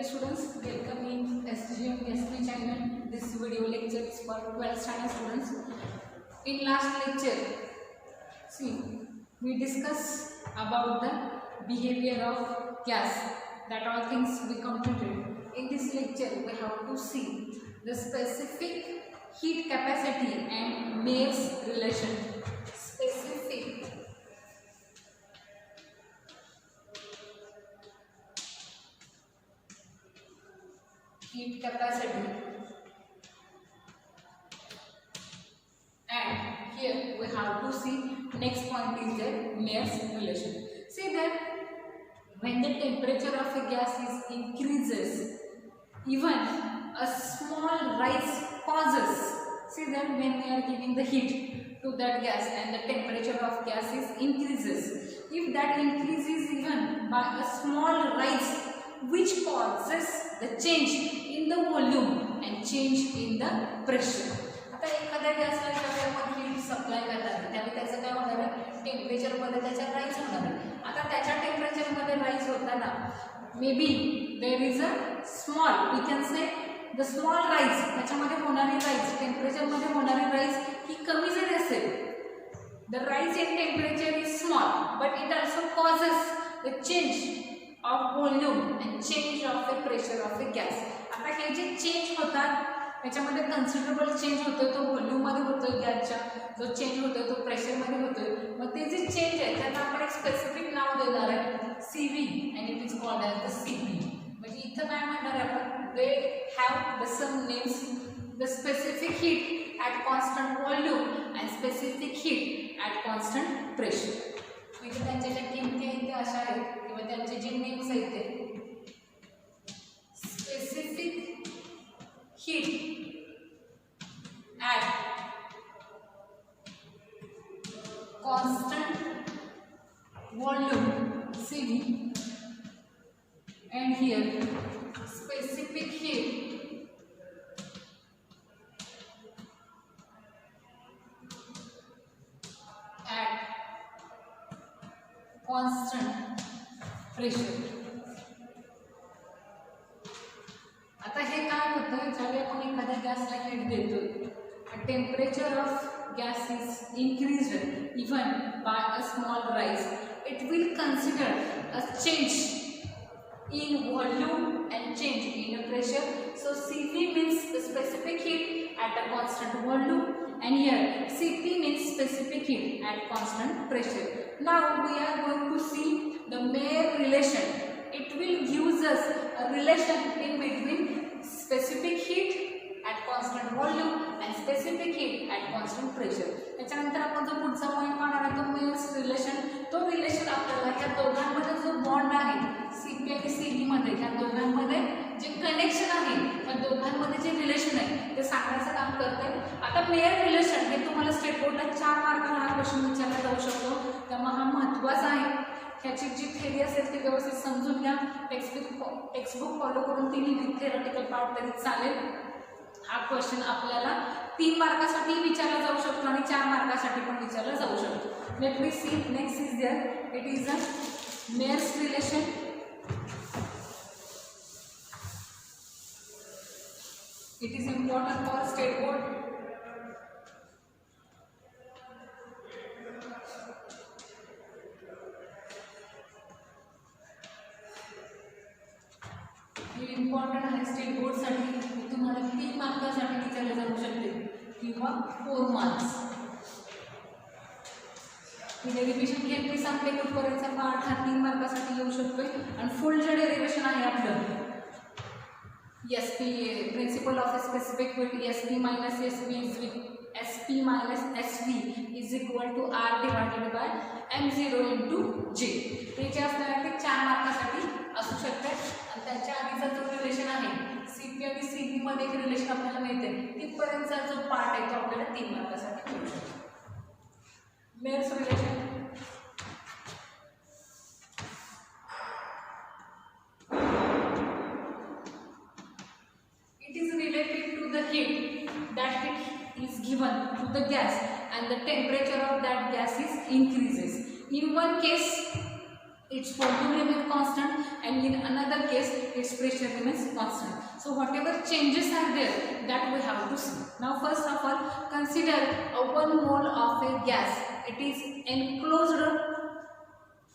Dear students, welcome in SGM SB channel. This video lecture is for 12th standard students. In last lecture, we discussed about the behavior of gas. That all things we completed. In this lecture, we have to see the specific heat capacity and Mayer's relation. Specific heat capacity, and here we have to see next point is the Mayer's relation. See that when the temperature of a gas is increases, even a small rise causes. See that when we are giving the heat to that gas and the temperature of gas is increases, if that increases even by a small rise, which causes the change in the volume and change in the pressure. आता एखाद्या गॅसला जेव्हा आपण heat supply करणार त्यावेळी त्याचं काय होणार आहे, टेम्परेचरमध्ये त्याचा राईज होणार आहे. आता त्याच्या टेम्परेचरमध्ये राईज होताना may be there is a small, we can say the small rise, त्याच्यामध्ये होणारी राईज, टेम्परेचरमध्ये होणारी राईज ही कमी जरी असेल, the rise in temperature is small but it also causes the change of volume and change of the pressure of the gas. आता हे जे change होतात त्याच्यामध्ये considerable change होतो, तो व्हॉल्यूम मध्ये होतो, गॅसचा जो चेंज होतो तो प्रेशर मध्ये होतो. मग ते जे चेंज आहे त्यांना आपण एक स्पेसिफिक नाव देणार आहे CV and it is called as the CP. म्हणजे इथं काय म्हणणार आहे आपण, they have the some names, the specific heat at constant volume and specific heat at constant pressure. म्हणजे त्यांच्या ज्या किमती आहेत त्या अशा आहेत किंवा त्यांचे जे नेम्स आहेत ते specific heat at constant volume CV and here specific heat at constant pressure. आता हे काय होतं, ज्यावेळी आपण एखाद्या गॅसला हीट देतो, temperature of gas is increased even by a small rise, it will consider a change in volume and change in a pressure. So CV means the specific heat at a constant volume and here CP means specific heat at constant pressure. Now we are going to see the Mayer relation. It will give us a relation in between specific heat at constant volume and specific heat at constant pressure. त्याच्यानंतर आपण जो पुढचा point पाहणार आहे तो Mayer's relation. तो relation आपल्याला ह्या दोघांमध्ये जो बॉन्ड आहे CP आणि CV मध्ये, ह्या दोघांमध्ये जे कनेक्शन आहे, त्या दोघांमध्ये जे रिलेशन आहे ते सांगण्याचं काम करते. आता Mayer रिलेशन हे तुम्हाला स्टेट बोर्डला 4 मार्काला हा क्वेश्चन विचारला जाऊ शकतो, त्यामुळे हा महत्त्वाचा आहे. ह्याची जी थेरी असेल ती व्यवस्थित समजून घ्या, टेक्स्टबुक फॉलो करून ती लिहिली, थेरॉटिकल पार्ट तरी चालेल. हा क्वेश्चन आपल्याला 3 मार्कासाठी विचारला जाऊ शकतो आणि 4 मार्कासाठी पण विचारला जाऊ शकतो. Let me see next is there, it is a Mayer's relation. It is important for state board. Important आहे स्टेट बोर्ड साठी, तुम्हाला 3 मार्कासाठी विचारले जाऊ शकते किंवा 4 मार्क्स. मी रिव्हिजन घेत मी सांगते कुठपर्यंतचा पार्ट हा 3 मार्कासाठी येऊ शकतोय आणि फुल जे डेरिव्हेशन आहे आपलं SP principle of specific heat SP minus SV is equal to R divided by M0 into J. ते जे असणार ते 4 मार्कासाठी असू शकते आणि त्याच्या आधीचा जो रिलेशन आहे CP आणि CV मध्ये एक रिलेशन आपल्याला मिळते, तिथपर्यंतचा जो पार्ट आहे तो आपल्याला 3 मार्कासाठी मिळू शकतो. Mayer's relation. It is related to the heat. That heat is given to the gas and the temperature of that gas is increases. In one case its volume remains constant, and in another case its pressure remains constant. So whatever changes are there, that we have to see. Now first of all, consider a 1 mole of a gas. It is enclosed,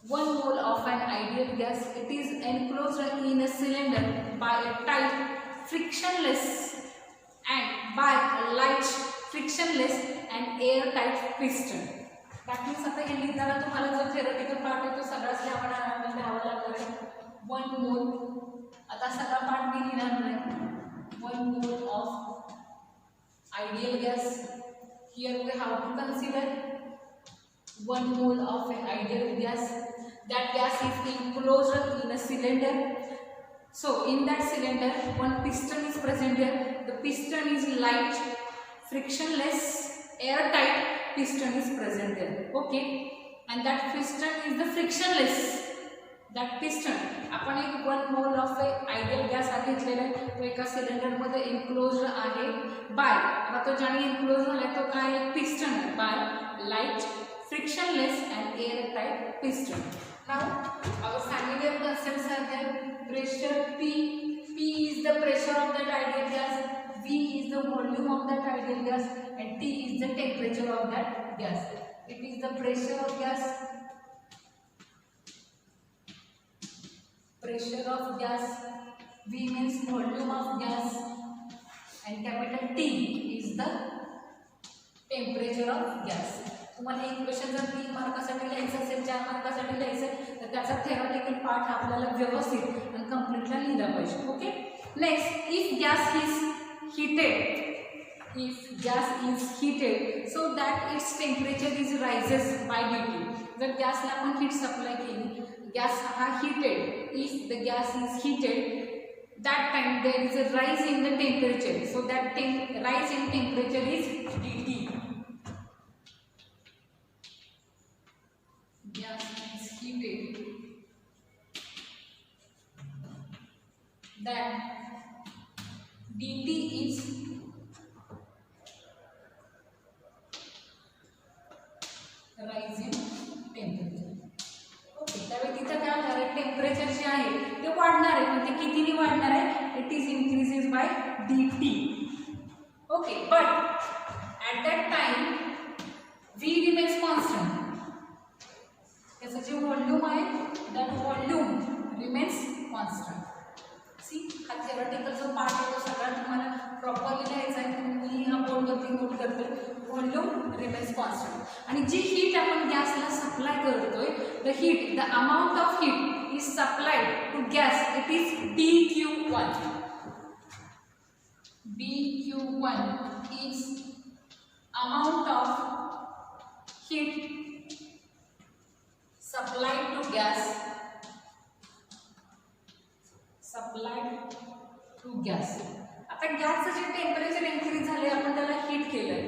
1 mole of an ideal gas, it is enclosed in a cylinder by a tight, frictionless and by a light, frictionless and airtight piston. That means आता हे लिहिताना तुम्हाला जो theoretical part आहे तो सगळाच लिहावा लागणार आहे. 1 mole, आता सगळा पार्ट मी लिहिणार नाही. 1 mole of ideal gas. Here we have to consider 1 mole of an ideal gas. That gas is enclosed in a cylinder. So in that cylinder, one piston is present there. The piston is light, frictionless, airtight piston is present there. Okay, and that piston is the frictionless. That piston, आपण एक 1 mole of a ideal gas हा घेतलेला आहे, तो एका cylinder मध्ये enclosed आहे by, आता तो ज्याने enclosed झालाय तो काय आहे, piston आहे, by light, frictionless and airtight piston. Now our familiar concepts are there. Pressure P. P is the pressure of that ideal gas. V is the volume of that ideal gas, and T is the temperature of that gas. It is the pressure of gas. Pressure of gas. V means volume of gas, and capital T is the temperature of gas. तुम्हाला equation जर 3 मार्कासाठी लिहायचं असेल, 4 मार्कासाठी लिहायचं तर त्याचा theoretical part आपल्याला व्यवस्थित आणि कंप्लीटला लिहिला पाहिजे. Okay, next, if gas is heated so that its temperature is rises by dt. जर गॅसला आपण हीट सप्लाय केली, गॅस हा heated, if the gas is heated, that time there is a rise in the temperature, so that rise in temperature is dt. Gas is heated, then dt is rise in temperature. Okay, त्यावेळी तिथं काय होणार आहे, temperature जे आहे ते वाढणार आहे, पण ते कितीने वाढणार आहे, it is increases by dt. Okay, but at that time v remains constant. त्याचं जे व्हॉल्यूम आहे, that volume remains constant. See, हा थेरॉटिकल जो पार्ट आहे तो सगळा तुम्हाला प्रॉपरली लिहायचा आहे. मी हा बोर्डवरती नोट करते, व्हॉल्यूम रिमेन्स कॉन्स्टंट. आणि जी हीट आपण गॅसला सप्लाय करतोय, the amount of heat is supplied to gas, it is dQ1. dQ1 is amount of heat supplied to gas, आता गॅसचं जे टेम्परेचर इन्क्रीज झाले, आपण त्याला हीट केलंय,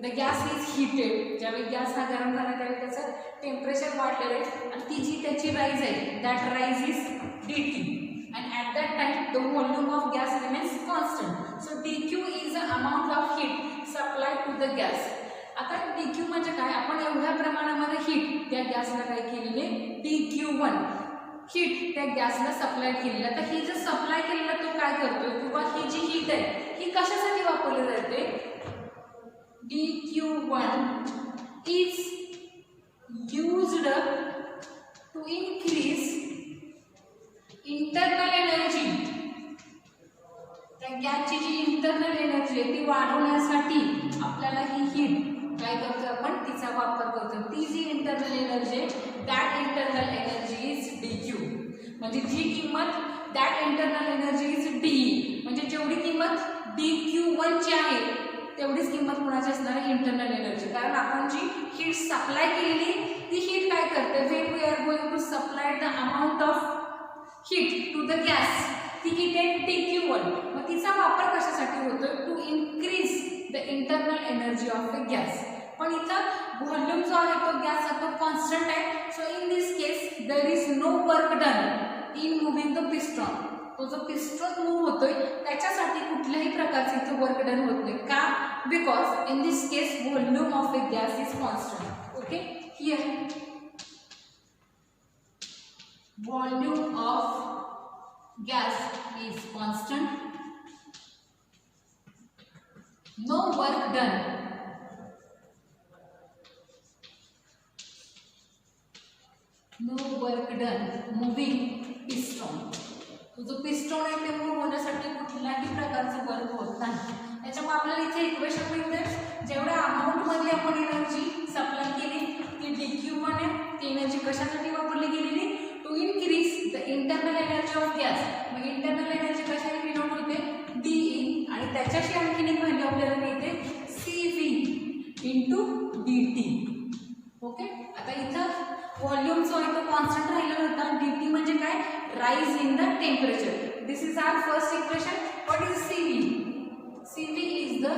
द गॅस इज हीटेड. ज्यावेळी गॅस हा गरम झाला त्यावेळी त्याचं टेम्परेचर वाढलेलं आहे, आणि ती जी त्याची राईज आहे, that rise is dt, and at that time the volume of gas remains constant. So dq is the amount of heat supplied to the gas. आता dq म्हणजे काय, आपण एवढ्या प्रमाणामध्ये हीट त्या गॅसला काय केलेले, dq1 हीट त्या गॅसला सप्लाय केलेली. आता ही जर सप्लाय केलेला तो काय करतोय, किंवा ही जी हीट आहे ही कशासाठी वापरली जाते, dq1 is used to increase internal energy. त्या गॅसची जी इंटरनल एनर्जी आहे ती वाढवण्यासाठी आपल्याला ही हीट काय करतो, आपण तिचा वापर करतो. ती जी इंटरनल एनर्जी आहे, that internal energy is dq. म्हणजे जी किंमत, that internal energy is d, म्हणजे जेवढी किंमत dq1 ची आहे तेवढीच किंमत कोणाची असणार आहे, इंटरनल एनर्जी. कारण आपण जी हीट सप्लाय केलेली ती हीट काय करते, when we are going to supply the amount of heat to the gas, ती हीट आहे dq1. मग तिचा वापर कशासाठी होतोय, to increase the internal energy of the gas. पण इथं व्हॉल्यूम जो आहे तो गॅसचा तो कॉन्स्टंट आहे. So in this case there is no work done in moving the piston. तो जो पिस्टॉन मूव्ह होतोय त्याच्यासाठी कुठल्याही प्रकारचे इथे वर्क डन होत नाही. का, because in this case volume of the gas is constant. Okay, here volume of gas is constant, no work done, moving piston. तो जो पिस्टन आहे ते मूव्ह होण्यासाठी कुठल्याही प्रकारचं वर्क होत नाही. त्याच्यामुळे आपल्याला इथे इक्वेशन मिळते जेवढ्या अमाऊंट मध्ये आपण एनर्जी सप्लाय केली ती dq मध्ये ती एनर्जी कशासाठी वापरली गेलेली to increase the internal energy of gas. मग इंटरनल एनर्जी कशाने डिनोट होते dE आणि त्याच्याशी आणखीन एक व्हॅल्यू आपल्याला मिळते CV इंटू dt. ओके, आता इथं व्हॉल्यूम जो आहे तो कॉन्स्टंट राहिला होता. dt म्हणजे काय rise in the temperature. This is our first equation. What is CV is the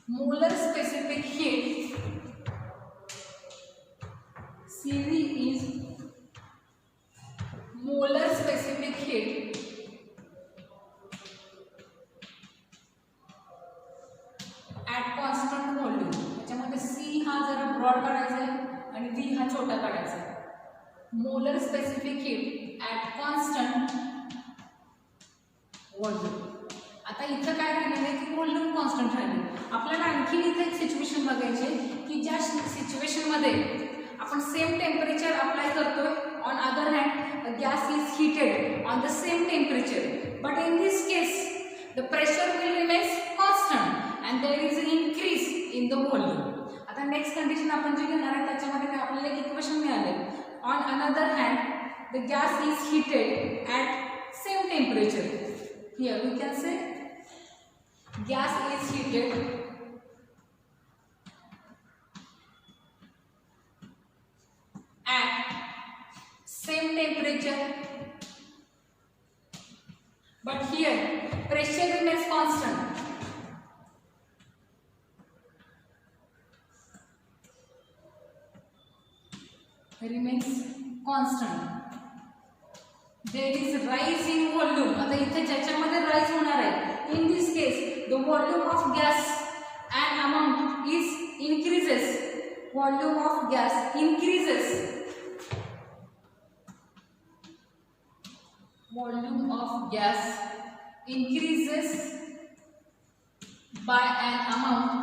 molar specific heat. CV is molar specific heat at constant volume. त्याच्यामध्ये C हा जरा ब्रॉड काढायचा आहे आणि V हा छोटा काढायचा आहे. Molar specific heat at constant volume. आता इथं काय राहिलेलं आहे की व्हॉल्यूम कॉन्स्टंट राहिले. आपल्याला आणखी इथे एक सिच्युएशन बघायची आहे की ज्या सिच्युएशनमध्ये आपण सेम टेम्परेचर अप्लाय करतोय. On other hand gas is heated on the same temperature but in this case the pressure will remains constant and there is an increase in the volume. आता next condition आपण जे घेणार आहे त्याच्यामध्ये काय आपल्याला एक इक्वेशन मिळाले. On another hand the gas is heated at same temperature. Here we can say gas is heated at same temperature but here pressure remains constant. There is rise in volume. आता इथे ज्याच्यामध्ये rise होणार आहे in this case the volume of gas and amount is increases. Volume of gas increases. Volume of gas increases by an amount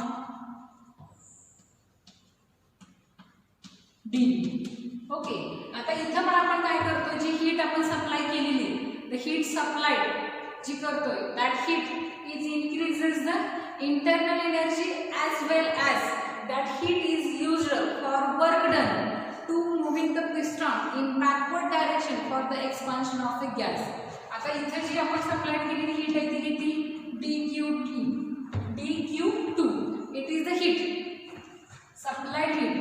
dV. Okay, आता इथं पण आपण काय करतो जी हीट आपण सप्लाय केलेली द हीट सप्लाय जी करतोय that heat is increases the internal energy as well as that heat is used for work done to moving the piston in backward direction for the expansion of the gas. आता इथे जी आपण supply केलेली heat आहे ती किती dQ2. It is the heat supplied heat.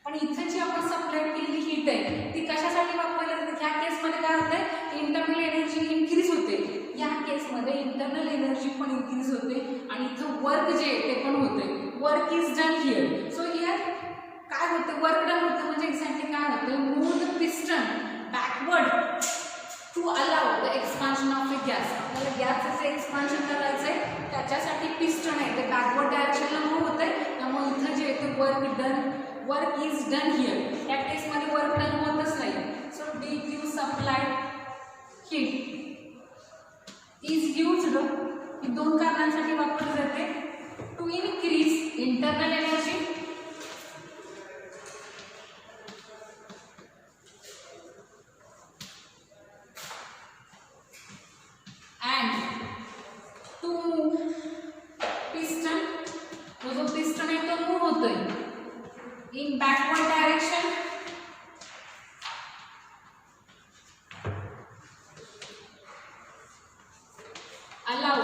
पण इथे जी आपण सप्लाय केलेली हीट आहे ती कशासाठी वापरली जाते. ह्या केसमध्ये काय होते इंटरनल एनर्जी इन्क्रीज होते. या केसमध्ये इंटरनल एनर्जी पण इन्क्रीज होते आणि इथं वर्क जे आहे ते पण होते. Work is done here. So here काय होते वर्क डन होते म्हणजे एक्झॅक्टली काय होते move the piston backward to allow the expansion of the gas. आपल्याला गॅसचं जे एक्सपान्शन करायचं आहे त्याच्यासाठी पिस्टन आहे ते बॅकवर्ड डायरेक्शनला मूव्ह होते. त्यामुळे इथं जे आहे ते वर्क इज डन हियर. या केसमध्ये वर्क डन होतच नाही. So dQ supplied heat is used ही दोन कारणांसाठी वापरली जाते. To increase internal energy and to move piston. तो जो पिस्टन आहे तो मूव्ह होतोय in backward direction allow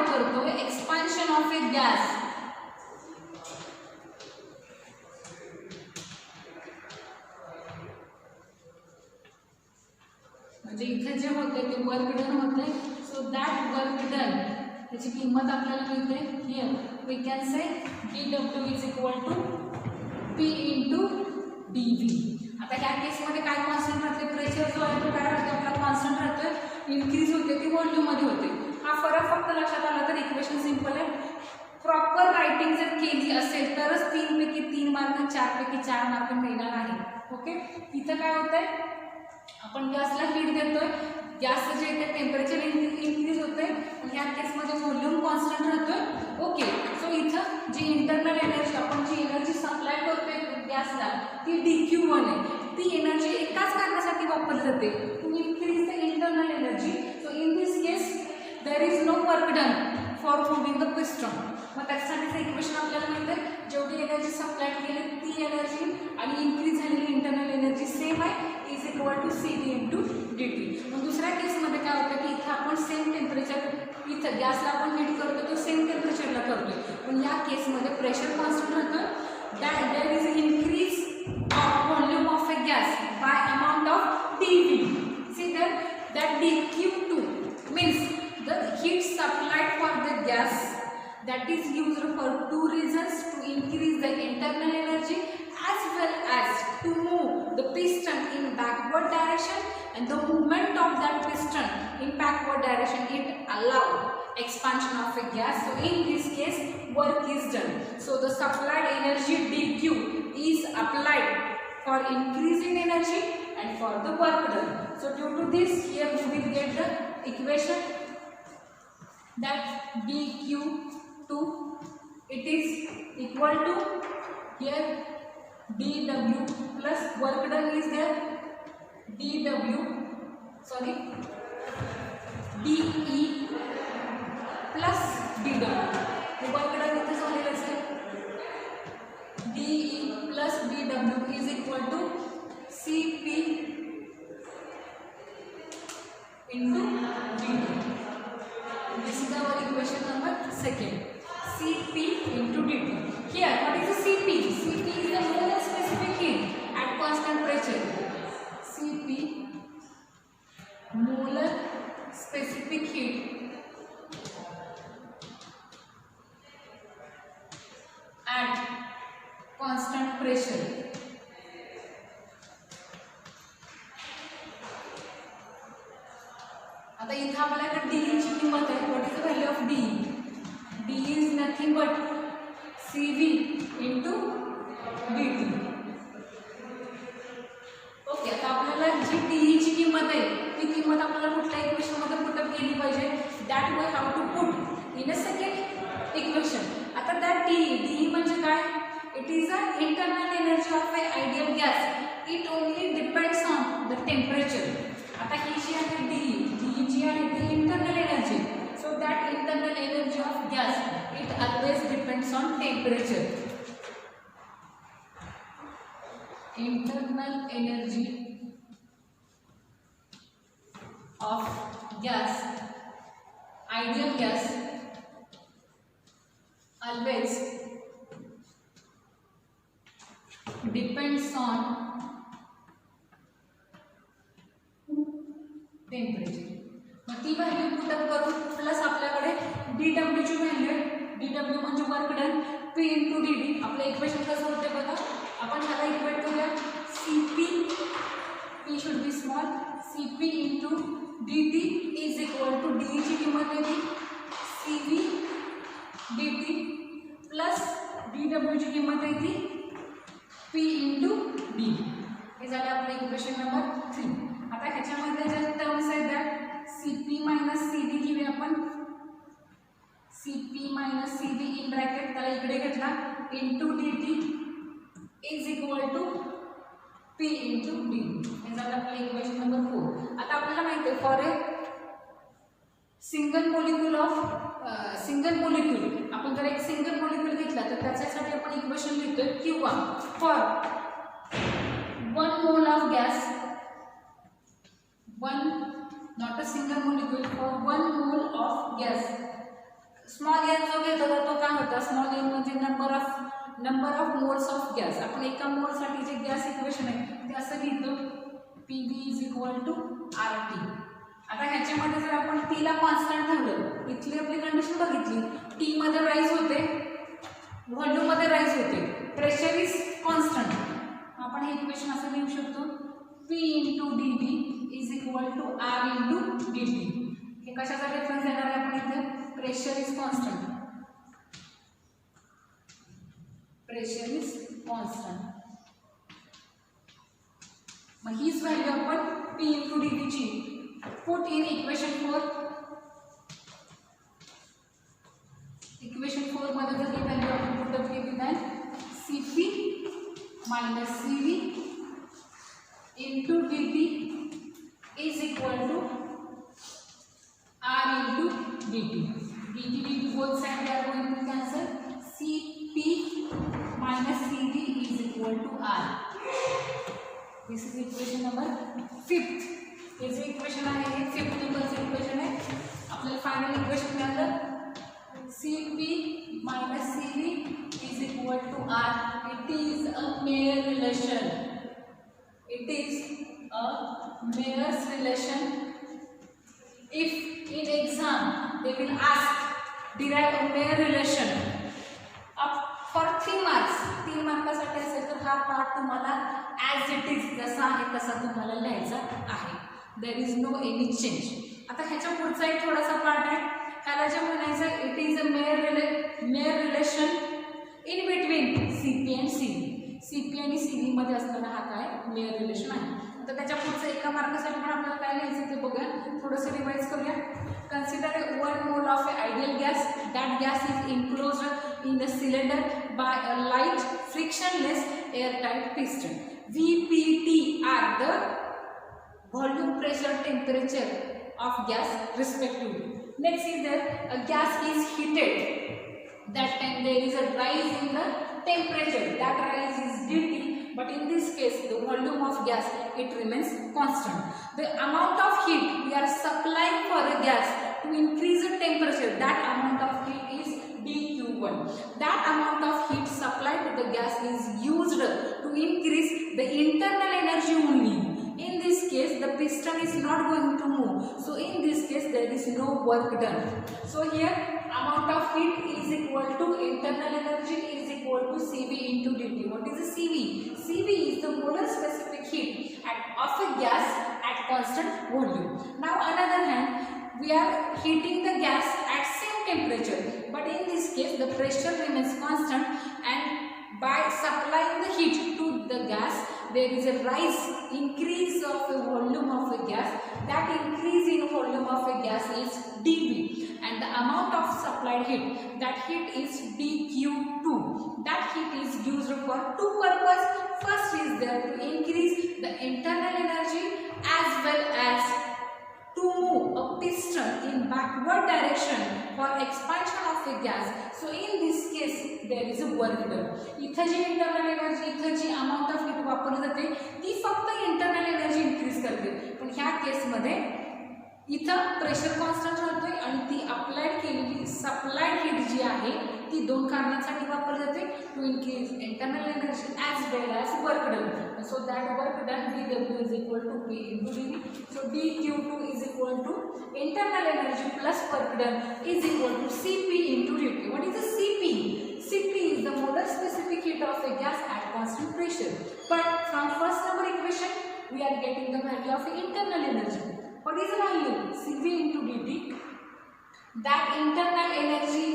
करतो expansion of a gas. म्हणजे इथे जे होते ते वर्क डन होते. सो दॅट वर्क डन त्याची किंमत आपल्याला मिळते here we can say dW is equal to P into dV. आता ह्या केसमध्ये काय कॉन्स्टंट राहते प्रेशर जो आहे तो काय राहतो आपला कॉन्स्टंट राहतोय. इन्क्रीज होते ती व्हॉल्यूममध्ये होते. हा फरक फक्त लक्षात आला तर इक्वेशन सिंपल आहे. प्रॉपर रायटिंग जर केली असेल तरच 3 पैकी 3 मार्क 4 पैकी 4 मार्क मिळणार आहे. ओके, इथं काय होतंय, आपण गॅसला हीट देतोय, गॅसचं जे ते टेम्परेचर इन्क्रीज होतंय, ह्या केसमध्ये व्हॉल्यूम कॉन्स्टंट राहतोय. ओके, सो इथं जी इंटरनल एनर्जी आपण जी एनर्जी सप्लाय करतोय गॅसला ती dQ1 आहे. ती एनर्जी एकाच कारणासाठी वापरली जाते, to increase the internal energy. So in this case there is no work done for moving the piston. मग त्याच्यासाठीचं इक्वेशन आपल्याला माहिती आहे, जेवढी एनर्जी सप्लाय केली ती एनर्जी आणि इन्क्रीज झालेली इंटरनल एनर्जी सेम आहे, is equal to CV into dt. मग दुसऱ्या केसमध्ये काय होतं की इथं आपण सेम टेम्परेचर, इथं गॅसला आपण हीट करतो तो सेम टेम्परेचरला करतोय, पण या केसमध्ये प्रेशर कॉन्स्टंट राहतं. That there is increase of volume of a gas by amount of dV. See that dQ2 means the heat supplied for the gas that is used for two reasons: to increase the internal energy as well as to move the piston in backward direction, and the movement of that piston in backward direction it allow expansion of a gas. So in this case work is done. So the supplied energy dQ is applied for increasing energy and for the work done. So due to this, here we will get the equation that dQ2 it is equal to, here dW plus work done is there, dW sorry dE plus dW. work done इथे झालेलं असेल, dE plus dW is equal to CP into dt. This is our equation number second, Cp into dt. Here what is the Cp? Cp is the molar specific heat at constant pressure. Cp molar specific heat at constant pressure. आता इथं आपल्याकडे D ची किंमत आहे. What is the value of D? D is nothing but CV into dt. Okay, आता आपल्याला जी DE ची किंमत आहे ती किंमत आपल्याला कुठल्या इक्वेशनमध्ये पुटअप केली पाहिजे? That we have to put in a second equation. आता दॅट DE म्हणजे काय? It is a internal energy of a ideal gas. It only depends on the temperature. आता ही जी आहे DE जी आहे ती internal energy. So that internal energy of gas it always depends on temperature. Internal energy of gas, ideal gas always depends on temperature. मग ती value put up करू प्लस आपल्याकडे dW ची व्हॅल्यू आहे. dW म्हणजे work done, P into dt. आपलं equation कसं होते बघा, आपण ह्याला इक्वेट करूया. Cp, P should be small, Cp into dt is equal to D ची किंमत आहे ती CV dt प्लस dW ची किंमत आहे ती P इंटू D. हे झालं आपलं इक्वेशन नंबर 3. आता ह्याच्यामध्ये ज्या टर्म्स आहेत त्या Cp मायनस CD घेऊया आपण. Cp minus CD in bracket त्याला इकडे घेतला into dt is equal to P into D. हे झालं आपलं इक्वेशन नंबर 4. आता आपल्याला माहिती आहे फॉर ए सिंगल मोलिक्यूल आपण जर एक सिंगल मोलिक्यूल घेतला तर त्याच्यासाठी आपण इक्वेशन लिहितोय किंवा for 1 mole of gas, not a single molecule, for 1 mole of gas. Small n जो घेतो तो काय होता? स्मॉल n म्हणजे number of moles of gas. आपण एका मोलसाठी जे गॅस इक्वेशन आहे ते असं लिहितो PV is equal to RT. आता ह्याच्यामध्ये जर आपण T ला कॉन्स्टंट ठेवलं, इथली आपली कंडिशन बघितली, T मध्ये राईज होते, व्हॉल्यूम मध्ये राईज होते, प्रेशर इज कॉन्स्टंट. आपण हे इक्वेशन असं लिहू शकतो P into dV is equal to R into dt. हे कशाचा रेफरन्स देणार आहे आपण इथे? Pressure is constant. Pressure is constant. मग हीच व्हॅल्यू आपण P इंटू dt ची पुट इन इक्वेशन 4. इक्वेशन 4 मध्ये जर ही व्हॅल्यू आपण पुटअप केली तर Cp minus Cv into dt is equal to R into dt. dt both side they are going to cancel. Cp minus Cv is equal to R. This is equation number 5th. हे जे equation आहे हे 5th नंबरचं equation आहे. आपल्याला final equation मिळालं Cp minus Cv is equal to R. It is a Mayer relation. It is a Mayer's relation. If in exam they will ask derive a Mayer relation for 3 marks, 3 मार्कासाठी असेल तर हा part तुम्हाला as it is जसा आहे तसा तुम्हाला लिहायचा आहे. There is no any change. आता ह्याच्या पुढचा एक थोडासा पार्ट आहे. ह्याला जे म्हणायचं it is a mayor relation in between Cp and Cv. Cp आणि Cv मध्ये असणारा हा काय मेयर रिलेशन आहे. तर त्याच्या पुढचं एका मार्कासाठी पण आपल्याला काय लिहायचं ते बघूया. थोडंसं रिवाइज करूया. Consider 1 mole of an ideal gas. That gas is enclosed in a cylinder by a light frictionless airtight piston. VPT are the volume, pressure, temperature of gas respectively. Next is that a gas is heated. That time there is a rise in the temperature. That rise is dt. But in this case, the volume of gas, it remains constant. The amount of heat we are supplying for a gas to increase the temperature, that amount of heat is dQ1. That amount of heat supplied to the gas is used to increase the internal energy only. In this case, the piston is not going to move. So in this case, there is no work done. So here, amount of heat is equal to internal energy is equal to Cv into dt. What is the Cv? Cv is the molar specific heat of a gas at constant volume. Now another hand, we are heating the gas at same temperature, but in this case the pressure remains constant, and by supplying the heat to the gas there is a rise, increase of the volume of a gas. That increase in volume of a gas is dV, and the amount of supplied heat, that heat is dQ2. That heat is used for two purposes. First is there to increase the internal energy as well as to move a piston in backward direction for expansion of a gas. So in this case there is a work done. इथं जी internal energy, इथं जी amount of heat वापरली जाते ती फक्त internal energy increase करते. पण ह्या case मध्ये इथं प्रेशर कॉन्स्टंट राहतोय आणि ती अप्लाइड केलेली सप्लाइड हीट जी आहे ती दोन कारणांसाठी वापरली जाते. To increase internal energy as well as work done. So that work done dW is equal to P into dV. सो dQ2 is equal to internal energy plus work done is equal to Cp into dt. What is the Cp? Cp is the molar specific heat of a gas at constant pressure. But from first number equation we are getting the value of internal energy. What is the value? Cv into dt. That internal energy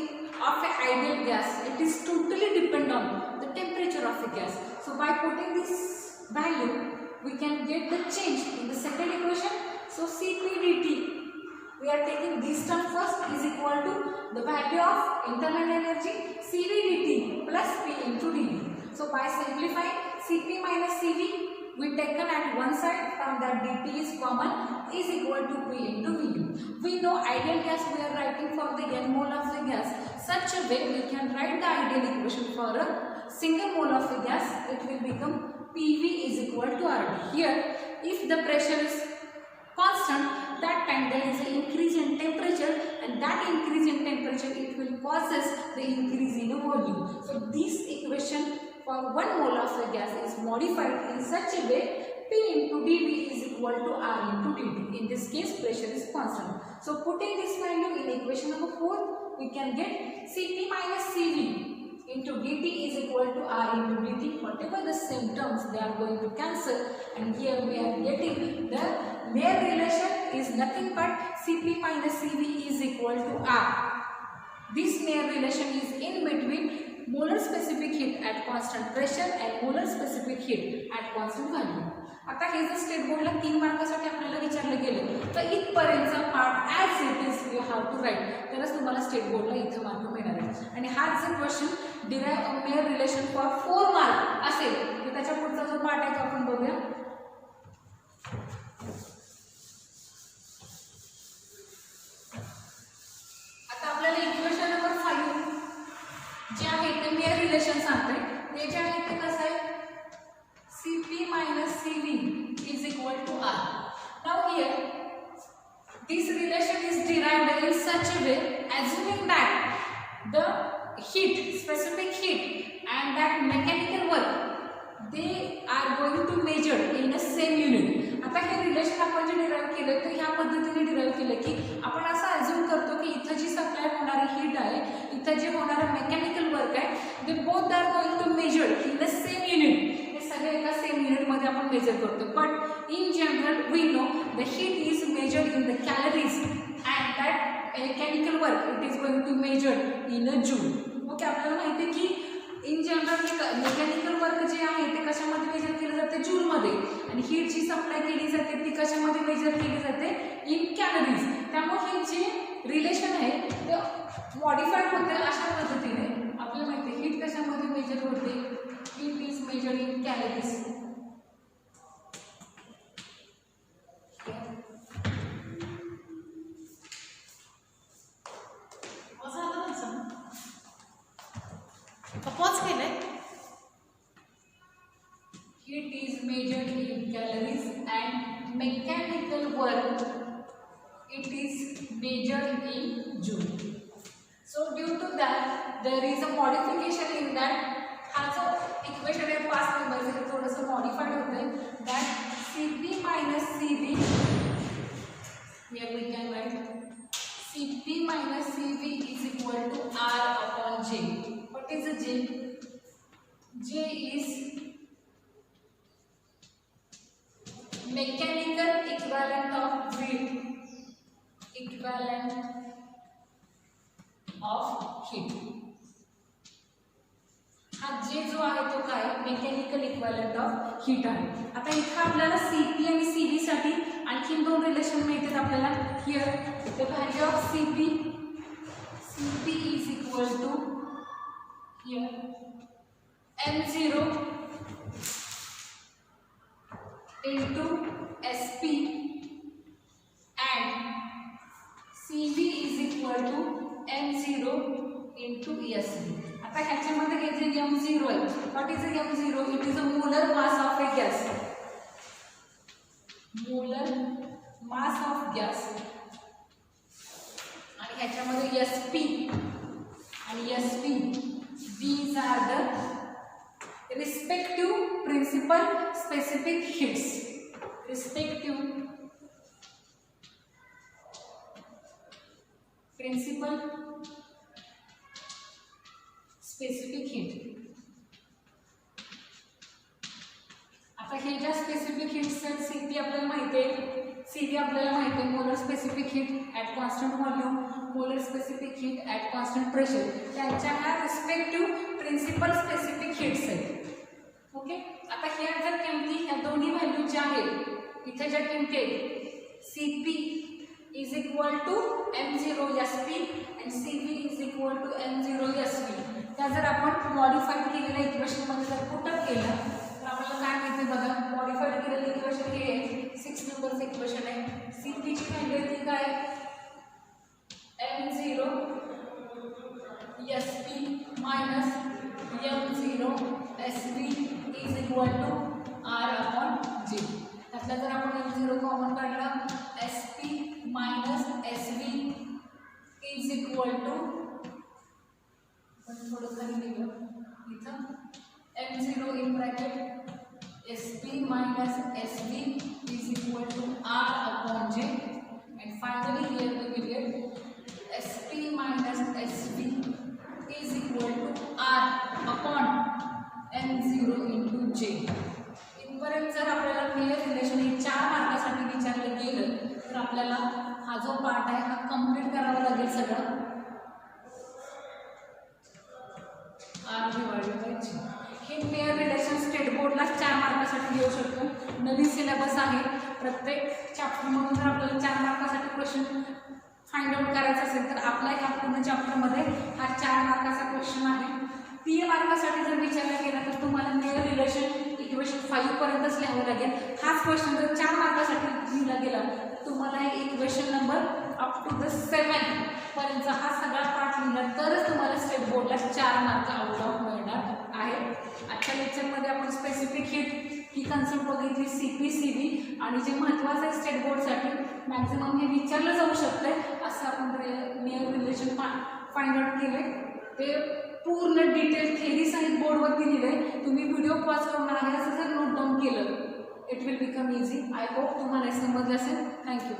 of an ideal gas, it is totally depend on the temperature of the gas. So by putting this value, we can get the change in the second equation. So Cp dt, we are taking this term first, is equal to the value of internal energy Cv dt plus P into dV. So by simplifying, Cp minus Cv we taken at one side, from that dt is common, is equal to P into Vu. We know ideal gas we are writing for the n mole of the gas. Such a way we can write the ideal equation for a single mole of the gas. It will become Pv is equal to RT. Here, if the pressure is constant, that time there is an increase in temperature, and that increase in temperature it will causes the increase in volume. So this equation for 1 mole of the gas is modified in such a way P into dV is equal to R into dt. In this case pressure is constant. So putting this value in equation number 4, we can get Cp minus Cv into dt is equal to R into dt. Whatever the same terms they are going to cancel, and here we are getting the Mayer relation is nothing but Cp minus Cv is equal to R. This Mayer relation is in between molar specific heat at constant pressure and molar specific heat at constant value. आता हे जर state बोर्डला 3 मार्कासाठी आपल्याला विचारलं गेलं तर इथपर्यंतचा part as it is you have to write, तरच तुम्हाला state बोर्डला इथं मार्क मिळणार आहे. आणि हाच जर question derive a mayor relation for 4 mark असेल तर त्याच्या पुढचा जो पार्ट आहे तो आपण बघूया. आता आपल्याला इक्वेशन नंबर 5 जे आहे ते मेअर रिलेशन सांगते. ते जे आहे ते कसं आहे, CP minus CV is equal to R. Now here this relation is derived in such a way, assuming that the heat, specific heat and that mechanical work they are going to measure in a same unit. आता हे relation आपण जे derive केलं तर ह्या पद्धतीने derive केलं की आपण असं अज्यूम करतो की इथं जी सप्लाय होणारी हीट आहे, इथं जे होणारं मेकॅनिकल वर्क आहे, they both are going to measure in the same unit. सगळे एका सेम युनिटमध्ये आपण मेजर करतो. But in general we know the heat is measured in the calories and that mechanical work it is going to measure in a joule. Okay, आपल्याला माहिती आहे की in general mechanical work जे आहे ते कशामध्ये मेजर केलं जाते, जूलमध्ये, आणि हीट जी सप्लाय केली जाते ती कशामध्ये मेजर केली जाते, इन कॅलरीज. त्यामुळे हे जे रिलेशन आहे ते मॉडिफाईड होते अशा पद्धतीने. आपल्याला माहिती आहे हीट कशामध्ये मेजर होते, heat is measured in calories. Heat is measured in calories and mechanical work it is measured in joule. So due to that there is a modification in that. हा जो इक्वेशन आहे 5 नंबरचं हे थोडंसं modified होतं. that CP minus CV, here we can write CP minus CV is equal to R upon J. What is a J? J is mechanical equivalent of weight, equivalent of heat. हा जे जो आहे तो काय, mechanical equivalent of heat आहे. आता इथं आपल्याला CP आणि CV साठी आणखी 2 रिलेशन मिळतात आपल्याला. Here the value of CP is equal to here M0 into SP and CV is equal to M0 into SP. आता ह्याच्यामध्ये हे जे M0 आहे, what is M0? It is a molar mass of A gas. Molar mass of gas. आणि ह्याच्यामध्ये SP आणि SP these are the respective principal specific heats. Respective principal specific heat. आता हे ज्या specific hits आहेत, CP आपल्याला माहिती आहे, CV आपल्याला माहिती आहे, molar specific heat at constant volume, molar specific heat at constant pressure. त्यांच्या ह्या रिस्पेक्टिव्ह प्रिन्सिपल स्पेसिफिक हिट्स आहेत. ओके, आता ह्या जर किमती, ह्या दोन्ही व्हॅल्यू ज्या आहेत, इथे ज्या किमती आहेत, CP is equal to M0 SP and CV is equal to M0 SP, त्या जर आपण मॉडिफाईड केलेल्या इक्वेशनमध्ये जर पुटअप केलं तर आपल्याला काय मिळते बघा. मॉडिफाईड केलेलं इक्वेशन हे 6 नंबरचं इक्वेशन आहे. CP ची व्हॅल्यू ती काय, M0 SP minus M0 SP is equal to R upon J. त्यातला जर आपण M0 कॉमन काढला, SP minus SV is equal to, पण थोडं खाली लिहिलं इथं, M0 in bracket SP minus SV is equal to R upon J, and finally here we will get SP minus SV is equal to R upon M0 into J. इथपर्यंत जर आपल्याला mayor relation हे 4 मार्कासाठी विचारलं गेलं तर आपल्याला हा जो part आहे हा कंप्लीट करावा लागेल सगळं. R divided by J. हे मेयर रिलेशन स्टेट बोर्डला 4 मार्कासाठी येऊ शकतो. नवीन सिलेबस आहे. प्रत्येक चॅप्टरमधून जर आपल्याला 4 मार्कासाठी क्वेश्चन फाइंड आउट करायचा असेल तर आपल्या ह्या पूर्ण चॅप्टरमध्ये हा 4 मार्काचा क्वेश्चन आहे. 3 मार्कासाठी जर विचारला गेला तर तुम्हाला मेअर रिलेशन इक्वेशन 5 पर्यंतच लिहावं लागेल. हाच क्वेश्चन जर 4 मार्कासाठी लिहिला गेला तर तुम्हाला equation number up to the 7 पर्यंत हा सगळा पाठ लिहिला तरच तुम्हाला स्टेट बोर्डला 4 मार्क आउट ऑफ मिळणार आहेत. आजच्या लेक्चरमध्ये आपण स्पेसिफिक ही कन्सेप्ट बघितली CP/CV आणि जे महत्त्वाचं आहे स्टेट बोर्डसाठी मॅक्झिमम हे विचारलं जाऊ शकतंय असं आपण मेअर रिलेशन फाइंड आउट केले. ते पूर्ण डिटेल थेरी सहित बोर्डवरती लिहिलंय. तुम्ही व्हिडिओ पॉज करून आहे असं जर नोट डाऊन केलं it will become easy. I hope तुम्हाला समजलं असेल. थँक्यू.